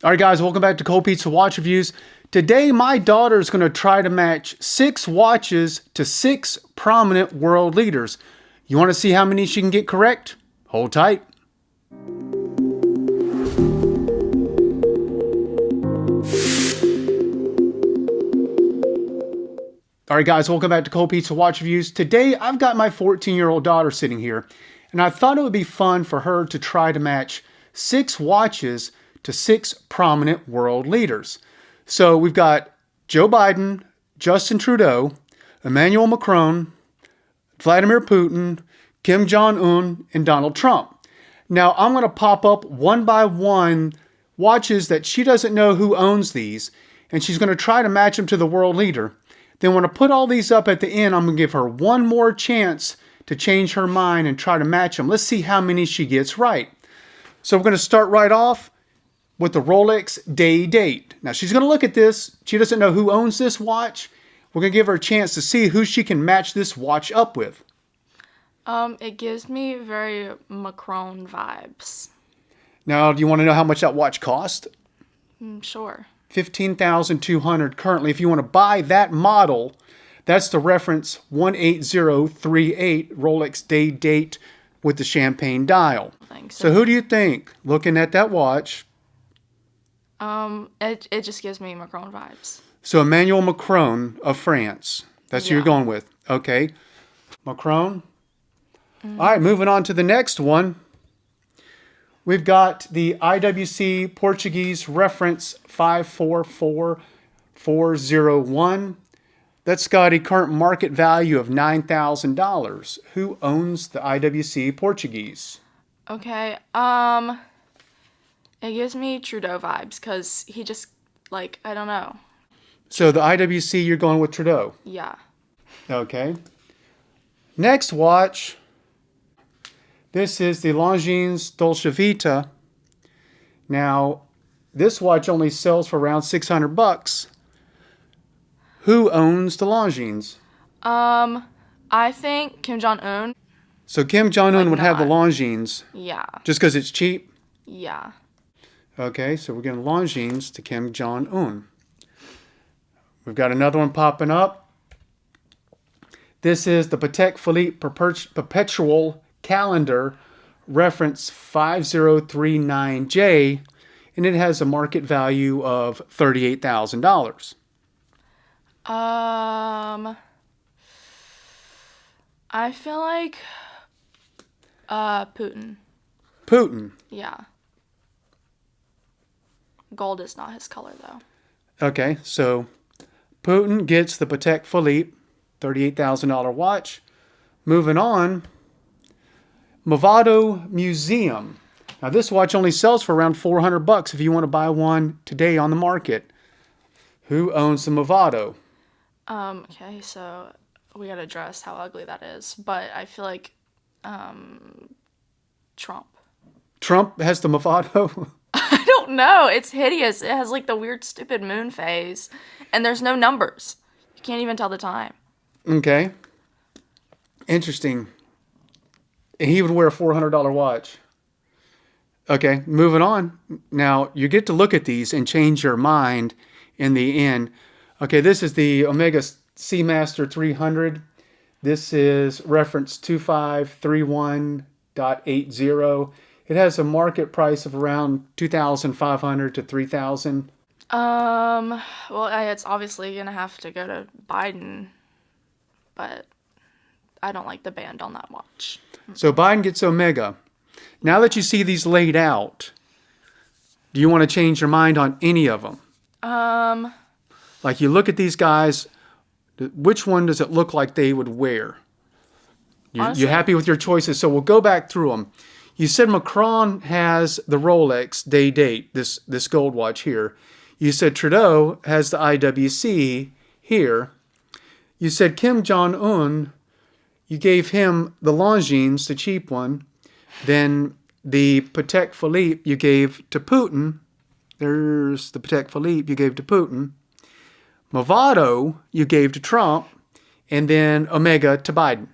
All right, guys, welcome back to Cold Pizza Watch Reviews. Today, my daughter is going to try to match 6 watches to 6 prominent world leaders. You want to see how many she can get correct? Hold tight. All right, guys, welcome back to Cold Pizza Watch Reviews. Today, I've got my 14-year-old daughter sitting here, and I thought it would be fun for her to try to match 6 watches to 6 prominent world leaders. So we've got Joe Biden, Justin Trudeau, Emmanuel Macron, Vladimir Putin, Kim Jong-un, and Donald Trump. Now, I'm going to pop up one by one watches that she doesn't know who owns these, and she's going to try to match them to the world leader. Then when I put all these up at the end, I'm going to give her one more chance to change her mind and try to match them. Let's see how many she gets right. So we're going to start right off with the Rolex day date. Now she's going to look at this. She doesn't know who owns this watch. We're going to give her a chance to see who she can match this watch up with. It gives me very Macron vibes. Now, do you want to know how much that watch cost? Sure. $15,200 currently. If you want to buy that model, that's the reference 18038 Rolex day date with the champagne dial. So who do you think, looking at that watch? It just gives me Macron vibes. So Emmanuel Macron of France. That's who you're going with. Okay. Macron. All right, moving on to the next one. We've got the IWC Portuguese reference 544401. That's got a current market value of $9,000. Who owns the IWC Portuguese? Okay, it gives me Trudeau vibes because he just, I don't know. So the IWC, you're going with Trudeau? Yeah. Okay. Next watch. This is the Longines Dolce Vita. Now, this watch only sells for around $600. Who owns the Longines? I think Kim Jong-un. So Kim Jong-un would have the Longines. Yeah. Just because it's cheap? Yeah. Okay, so we're getting Longines to Kim Jong-un. We've got another one popping up. This is the Patek Philippe Perpetual Calendar, reference 5039J, and it has a market value of $38,000. I feel like Putin. Putin. Yeah. Gold is not his color, though. Okay, so Putin gets the Patek Philippe $38,000 watch. Moving on, Movado Museum. Now this watch only sells for around $400 if you want to buy one today on the market. Who owns the Movado? Okay, so we gotta address how ugly that is, but I feel like Trump. Trump has the Movado? I don't know. It's hideous. It has the weird, stupid moon phase, and there's no numbers. You can't even tell the time. Okay. Interesting. He would wear a $400 watch. Okay, moving on. Now, you get to look at these and change your mind in the end. Okay, this is the Omega Seamaster 300. This is reference 2531.80. It has a market price of around $2,500 to $3,000. Well, it's obviously gonna have to go to Biden, but I don't like the band on that watch. So Biden gets Omega. Now that you see these laid out, do you want to change your mind on any of them? Like you look at these guys, which one does it look like they would wear? You're happy with your choices, so we'll go back through them. You said Macron has the Rolex day date, this gold watch here. You said Trudeau has the IWC here. You said Kim Jong-un, you gave him the Longines, the cheap one. Then the Patek Philippe you gave to Putin. There's the Patek Philippe you gave to Putin. Movado you gave to Trump. And then Omega to Biden.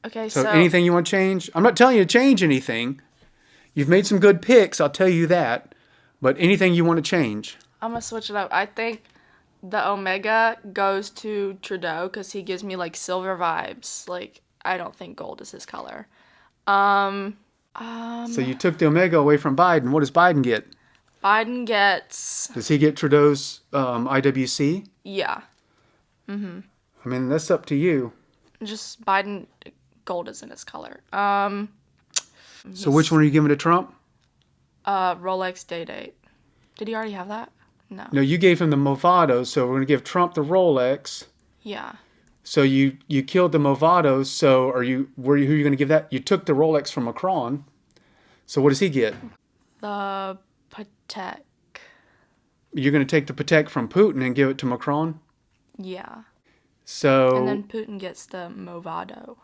Okay, so anything you want to change? I'm not telling you to change anything. You've made some good picks, I'll tell you that. But anything you want to change? I'm gonna switch it up. I think the Omega goes to Trudeau because he gives me like silver vibes. Like I don't think gold is his color. So you took the Omega away from Biden. What does Biden get? Biden gets, Does he get Trudeau's IWC? yeah, I mean, that's up to you. just Biden. Gold isn't his color. So which one are you giving to Trump? Rolex day date. Did he already have that? No. No, you gave him the Movado, so we're going to give Trump the Rolex. Yeah. So you killed the Movado, so who are you going to give that? You took the Rolex from Macron. So what does he get? The Patek. You're going to take the Patek from Putin and give it to Macron? Yeah. So And then Putin gets the Movado.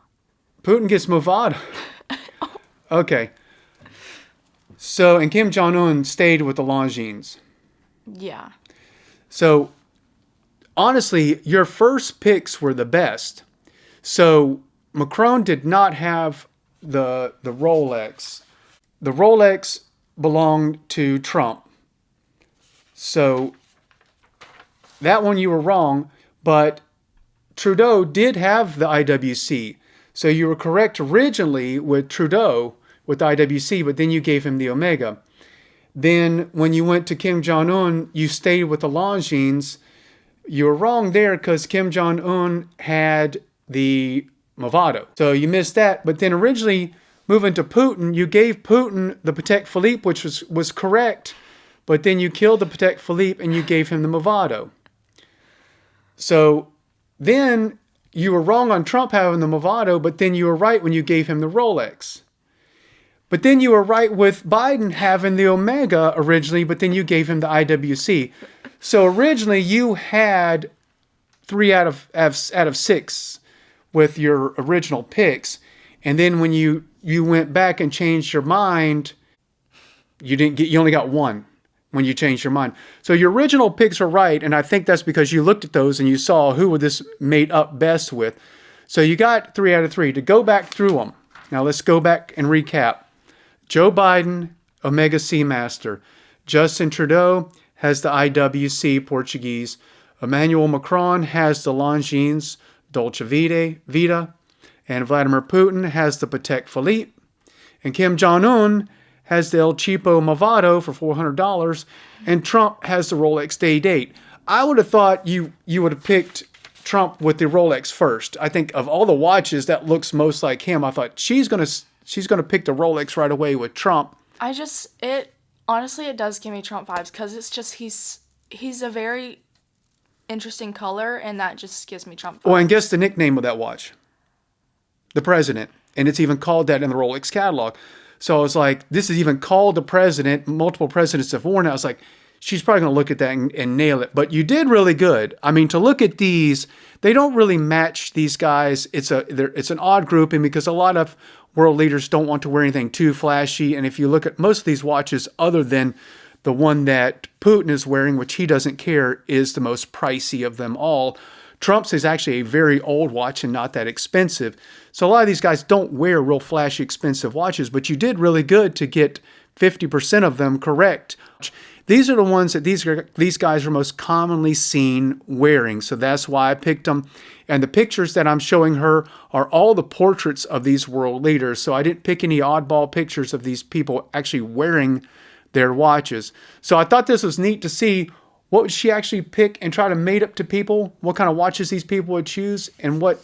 Putin gets Movado. Okay. So, and Kim Jong-un stayed with the Longines. Yeah. So, honestly, your first picks were the best. So, Macron did not have the Rolex. The Rolex belonged to Trump. So, that one you were wrong, but Trudeau did have the IWC. So, you were correct originally with Trudeau with the IWC, but then you gave him the Omega. Then when you went to Kim Jong-un, you stayed with the Longines. You were wrong there because Kim Jong-un had the Movado. So you missed that. But then originally, moving to Putin, you gave Putin the Patek Philippe, which was correct. But then you killed the Patek Philippe and you gave him the Movado. So then you were wrong on Trump having the Movado, but then you were right when you gave him the Rolex. But then you were right with Biden having the Omega originally, but then you gave him the IWC. So originally you had 3 out of 6 with your original picks. And then when you went back and changed your mind, you only got 1 when you changed your mind. So your original picks are right, and I think that's because you looked at those and you saw who would this mate up best with. So you got 3 out of 3. To go back through them, now let's go back and recap. Joe Biden, Omega Seamaster. Justin Trudeau has the IWC Portuguese. Emmanuel Macron has the Longines Dolce Vita. And Vladimir Putin has the Patek Philippe. And Kim Jong-un has the El Cheapo Movado for $400. And Trump has the Rolex day date. I would have thought you would have picked Trump with the Rolex first. I think of all the watches, that looks most like him. I thought she's going to pick the Rolex right away with Trump. Honestly, it does give me Trump vibes because it's just he's a very interesting color, and that just gives me Trump vibes. Oh, and guess the nickname of that watch? The President. And it's even called that in the Rolex catalog. So I was like, this is even called the President. Multiple presidents have worn it. I was like, she's probably going to look at that and nail it. But you did really good. I mean, to look at these, they don't really match these guys. It's an odd grouping because a lot of world leaders don't want to wear anything too flashy. And if you look at most of these watches, other than the one that Putin is wearing, which he doesn't care, is the most pricey of them all. Trump's is actually a very old watch and not that expensive. So a lot of these guys don't wear real flashy, expensive watches, but you did really good to get 50% of them correct. These are the ones that these guys are most commonly seen wearing. So that's why I picked them. And the pictures that I'm showing her are all the portraits of these world leaders. So I didn't pick any oddball pictures of these people actually wearing their watches. So I thought this was neat to see what would she actually pick and try to mate up to people, what kind of watches these people would choose, and what,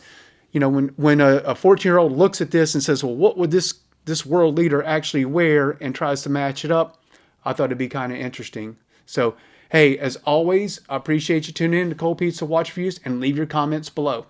when a 14-year-old looks at this and says, well, what would this world leader actually wear, and tries to match it up, I thought it'd be kind of interesting. So, hey, as always, I appreciate you tuning in to Cold Pizza Watch Reviews, and leave your comments below.